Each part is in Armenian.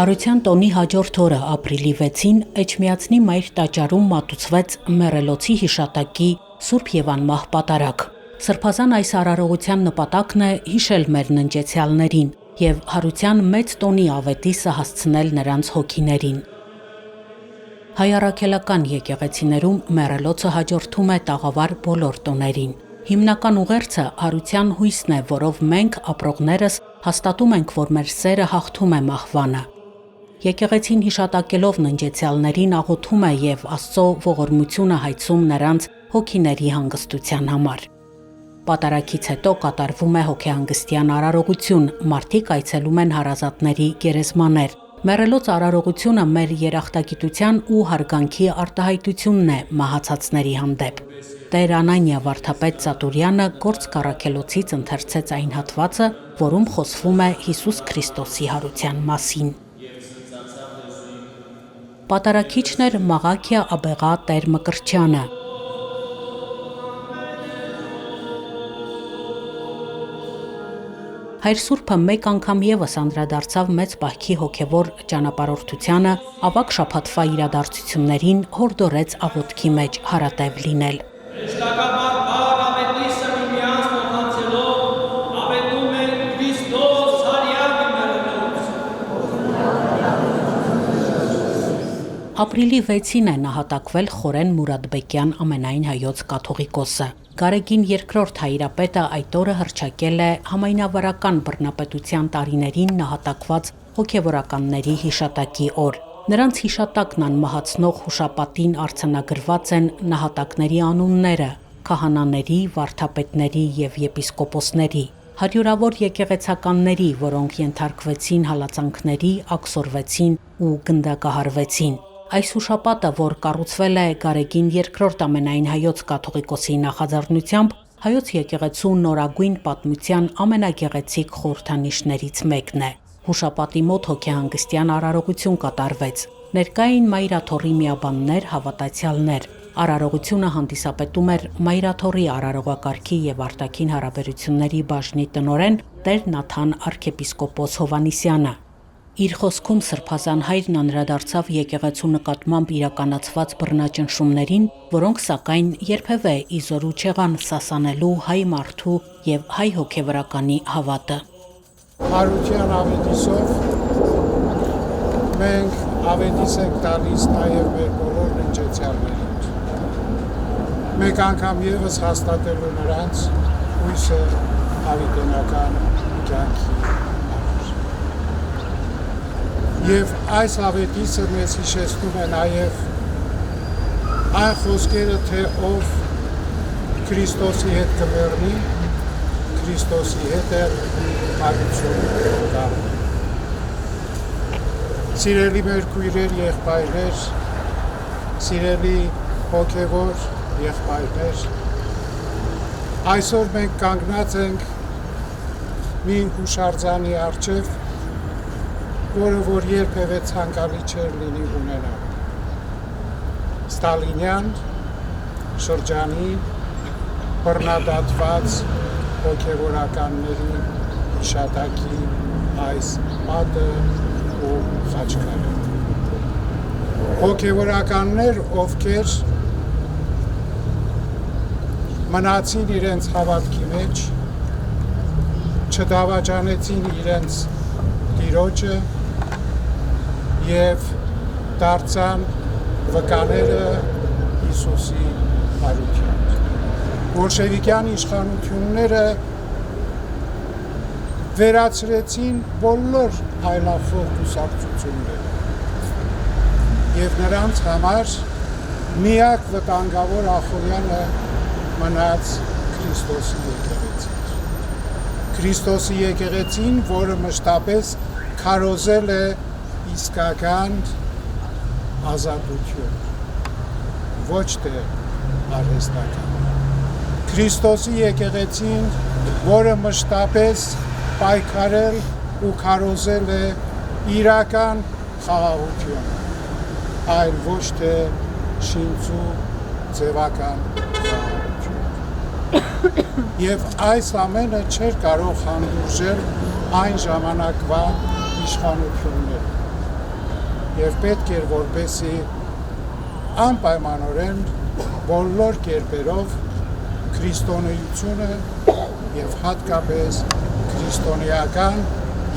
Հարության տոնի հաջորդ օրը ապրիլի 6-ին Էջմիածնի Մայր տաճարում մատուցվեց Մեռելոցի հիշատակի Սուրբ եւ անմահ պատարագ։ Սրբազան այս արարողության նպատակն է հիշել մեր ննջեցյալներին եւ Հարության մեծ տոնի ավետիսը հասցնել նրանց հոգիներին։ Հայ առաքելական եկեղեցիներում Մեռելոցը հաջորդում է տաղավար բոլոր տոներին։ Հիմնական ուղերձը Հարության հույսն է, որով մենք ապրողներս հաստատում ենք, որ մեր սերը հաղթում է մահվանը։ Եկեղեցին հիշատակելով ննջեցյալներին աղոթում է եւ Աստծո ողորմությունը հայցում նրանց հոգիների հանգստության համար։ Պատարագից հետո կատարվում է հոգեհանգստյան արարողություն, մարդիկ այցելում են հարազատների գերեզմաներ։ Մեռելոց արարողությունը մեր երախտագիտության ու հարգանքի արտահայտությունն է մահացածների հանդեպ։ Տեր Անանիա վարդապետ Ծատուրյանը Գործք առաքելոցից ընթերցեց այն հատվածը, որում խոսվում է Հիսուս Քրիստոսի հարության մասին։ Պատարագիչն էր Մաղաքիա Աբեղա Տեր Մկրտչյանը։ Հայր Սուրբը մեկ անգամ եւս անդրադարձավ մեծ պահքի հոգևոր ճանապարհորդությանը, ավագ շաբաթվա իրադարձություններին, հորդորեց աղոթքի մեջ հարատև լինել։ Ապրիլի 6-ին է նահատակվել Խորեն Մուրադբեկյան ամենայն հայոց կաթողիկոսը։ Գարեգին II հայրապետը այդ օրը հռչակել է համայնավարական բռնապետության տարիներին նահատակված հոգևորականների հիշատակի օր։ Նրանց հիշատակն անմահացնող հուշապատին արձանագրված են նահատակների անունները, քահանաների, վարդապետների եւ եպիսկոպոսների, հարյուրավոր եկեղեցականների, որոնք ենթարկվեցին հալածանքների, աքսորվեցին ու գնդակահարվեցին։ Այս հուշապատը, որ կառուցվել է Գարեգին II ամենայն հայոց կաթողիկոսի նախաձեռնությամբ, հայոց եկեղեցու նորագույն պատմության ամենագեղեցիկ խորհրդանիշներից մեկն է։ Հուշապատի մոտ հոգեհանգստյան արարողություն կատարվեց։ Ներկային Մայրաթոռի միաբաններ, հավատացյալներ։ Արարողությունը հանդիսապետում էր Մայրաթոռի արարողակարգի եւ արտաքին հարաբերությունների բաժնի տնօրեն Տեր Նաթան arczepiskopos Հովանիսյանը։ Իր խոսքում Սրբազան հայրն անդրադարձավ եկեղեցու նկատմամբ իրականացված բռնաճնշումներին, որոնք սակայն երբևէ իզորու չեղան սասանելու հայ մարդու եւ հայ հոգեվորականի հավատը։ Հարության ավետիսով մենք ավետիս ենք տալիս նաեւ մեր բոլոր ննջեցյալներին։ Մեկ անգամ եւս հաստատելու նրանց հույսը հավիտենական կյանքի Եվ այս ավետիսը մեզ հիշեցնում է նաև այն խոսքերը, թե ով Քրիստոսի հետ կմեռնի, Քրիստոսի հետ էլ հարություն կա։ Սիրելի մեր քույրեր, եղբայրներ, սիրելի հոգևոր եղբայրներ, այսօր մենք կանգնած ենք մի հուշարձանի առջև, որը որ երբևէ ցանկալի չէր լինի ունենալ։ Ստալինյան շրջանի բռնադատված հոգևորականների հիշատակի այս պատը ու խաչքարը։ Հոգևորականներ, ովքեր մնացին իրենց հավատքի մեջ, չդավաճանեցին իրենց Տիրոջը եւ դարձան վկաները Հիսուսի հարության։ Բոլշևիկյան իշխանությունները վերացրեցին բոլոր այլախոհ կուսակցությունները եւ նրանց համար միակ վտանգավոր ախորյանը մնաց Քրիստոսի եկեղեցին։ Քրիստոսի եկեղեցին, որը մշտապես քարոզել է իսկական ազատություն, ոչ թե արհեստական։ Քրիստոսի եկեղեցին, որը մշտապես պայքարել ու քարոզել է իրական խաղաղություն, այլ ոչ թե շինծու ձևական խաղաղություն։ Եվ այս ամենը չէր կարող հանդուրժել այն ժամանակվա իշխանությունները։ եւ պետք էր որպեսի անպայմանորեն բոլոր կերպերով քրիստոնեությունը եւ հատկապես քրիստոնեական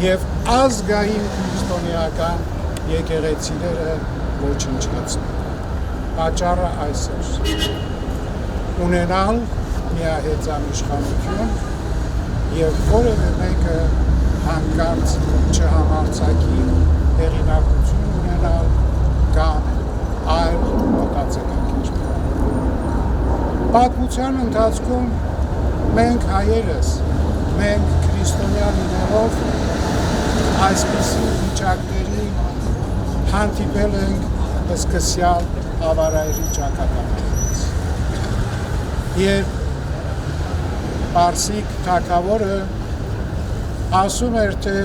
եւ ազգային քրիստոնեական եկեղեցիները ոչնչացնել։ Պատճառը այս էր. ունենալ միահեծան իշխանություն եւ որևէ մեկը հանկարծ չհամարձակի հեղինակություն ունենալ կամ այլ մտածելակերպ։ Պատմության ընթացքում մենք հայերս, մենք քրիստոնյա լինելով այսպիսի վիճակների հանդիպել ենք սկսյալ ավարայրի ճակատագրից։ Երբ Պարսիկ թագավորը ասում էր, թե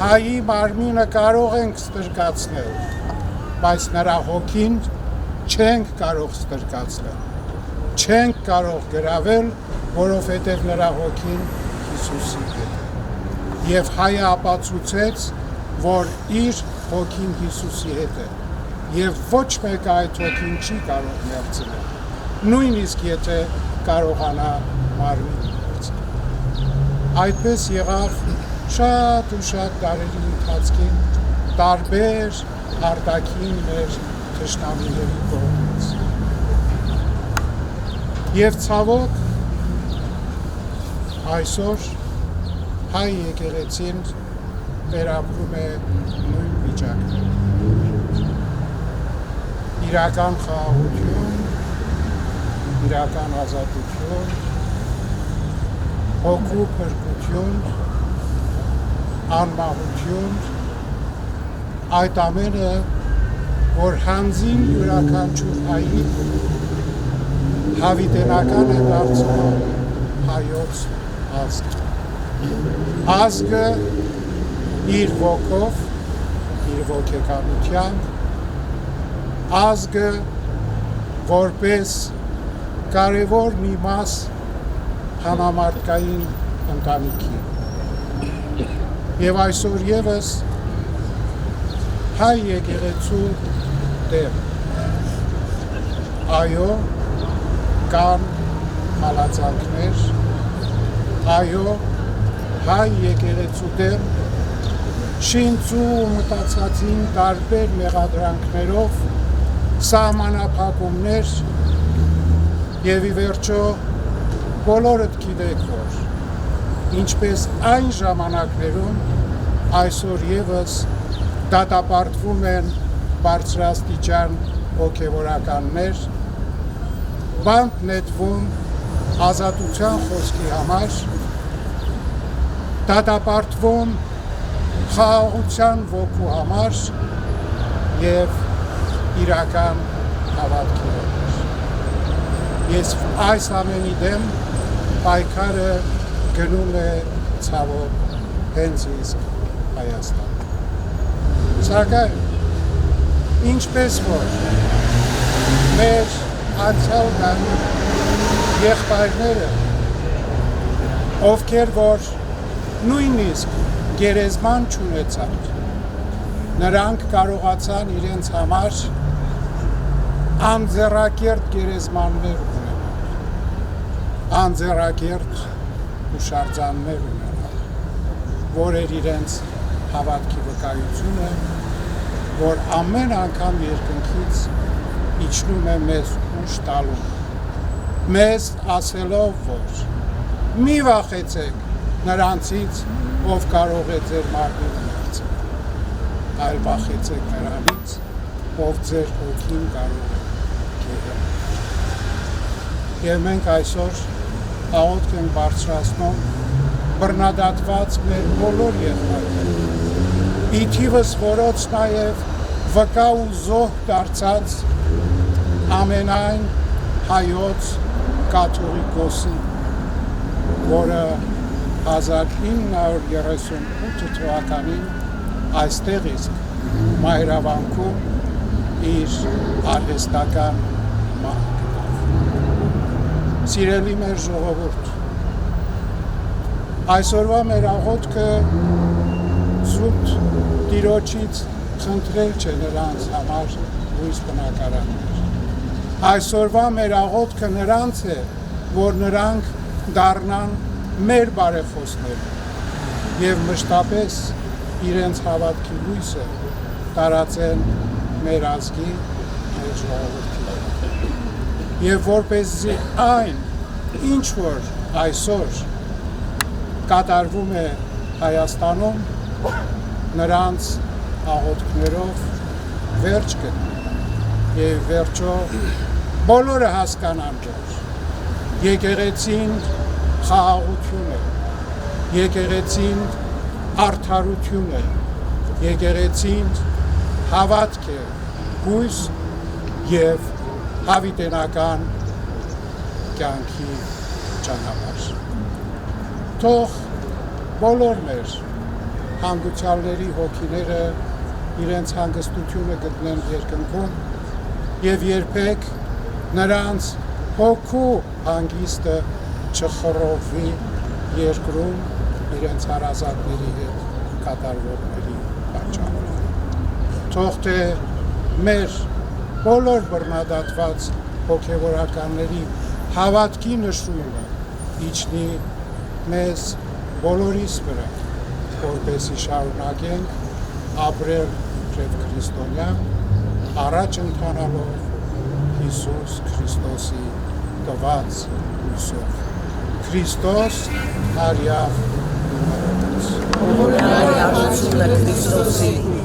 հայի մարմինը կարող ենք ստրկացնել, բայց նրա հոգին չենք կարող ստրկացնել, չենք կարող գրավել, որովհետև նրա հոգին Հիսուսի հետ է։ Եվ հայը ապացուցեց, որ իր հոգին Հիսուսի հետ է, եւ ոչ մեկը այդ հոգին չի կարող մերձնել, նույնիսկ եթե կարողանա մարմին մերձնել։ Այդպես եղավ շատ ու շատ տարերի ընթացքին տարբեր արտաքիններ թշնամիների կողմից։ Եվ ցավոք այսօր հայ եկեղեցին վերապրում է նույն վիճակը։ Իրական խաղաղություն, իրական ազատություն, հոգու փրկություն, անմահություն, այդ ամենը, որ հանձին յուրաքանչյուր հայի հավիտենական է դարձնում հայոց ազգը։ Ազգը իր ոգով, իր ոգեկանությամբ, ազգը որպես կարևոր մի մաս համամարտկային ընտանիքի։ Եվ այսօր ևս հայ եկեղեցու դեմ, այո, կան հալածանքներ, այո, հայ եկեղեցու դեմ շինծու ու մտածածին տարբեր մեղադրանքներով սահմանափակումներ եւ ի վերջո բոլորդ գիտեք, որ ինչպես այն ժամանակներում այսօր ևս դատապարտվում են բարձրաստիճան հոգևորականներ, բանտ նետվում ազատության խոսքի համար, դատապարտվում խաղաղության ոգու համար եւ իրական հավատքի համար։ Ես այս ամենի դեմ պայքարը գնում է ցավոք հենց իսկ Հայաստան։ Սակայն ինչպես որ մեր անցյալ դարի եղբայրները, ովքեր որ նույնիսկ գերեզման չունեցան, նրանք կարողացան իրենց համար անձեռակերտ գերեզմաններ ունենալ, անձեռակերտ հուշարձաններ ունենալ, որ էր իրենց հավատքի վկայությունը, որ ամեն անգամ երկնքից իջնում է մեզ ուժ տալու, մեզ ասելով, որ մի վախեցեք նրանցից, ով կարող է ձեր մարմինը մերձել, այլ վախեցեք նրանից, ով ձեր հոգին կարող է կերել։ Եվ մենք այսօր աղոթք ենք բարձրացնում բռնադատված մեր բոլոր եղբայրները, ի թիվս որոց նաև վկա ու զոհ դարձած ամենայն հայոց կաթողիկոսի, որը 1938 թվականին այստեղ իսկ Մայրավանքում իր արհեստական մահը գտավ։ Սիրելի մեր ժողովուրդ, այսօրվա մեր աղոթքը զուտ Տիրոջից խնդրել չէ նրանց համար լույս բնակարաններ։ Այսօրվա մեր աղոթքը նրանց է, որ նրանք դառնան մեր բարեխոսները եւ մշտապես իրենց հավատքի լույսը տարածեն մեր ազգի, մեր ժողովրդի։ Եվ որպեսզի այն, ինչ որ այսօր կատարվում է Հայաստանում, նրանց աղոթքներով վերջ գտնի եւ վերջո բոլորը հասկանան, որ եկեղեցին խաղաղություն է, եկեղեցին արդարություն է, եկեղեցին հավատք է, հույս եւ հավիտենական կյանքի ճանապարհ։ Թող բոլոր մեր հանգուցյալների հոգիները իրենց հանգստությունը գտնեն երկնքում եւ երբեք նրանց հոգու հանգիստը չխռովվի երկրում իրենց հարազատների հետ կատարվողների պատճառով։ Թող թե մեր բոլոր բռնադատված հոգեվորականների հավատքի նշույլը իջնի մեզ բոլորիս վրա, որպեսզի շարունակենք ապրել Տեր Քրիստոնյա, առաջ ընթանալով Հիսուս Քրիստոսի տված հույսով։ Քրիստոս արյավ Արյավ Քրիստոսի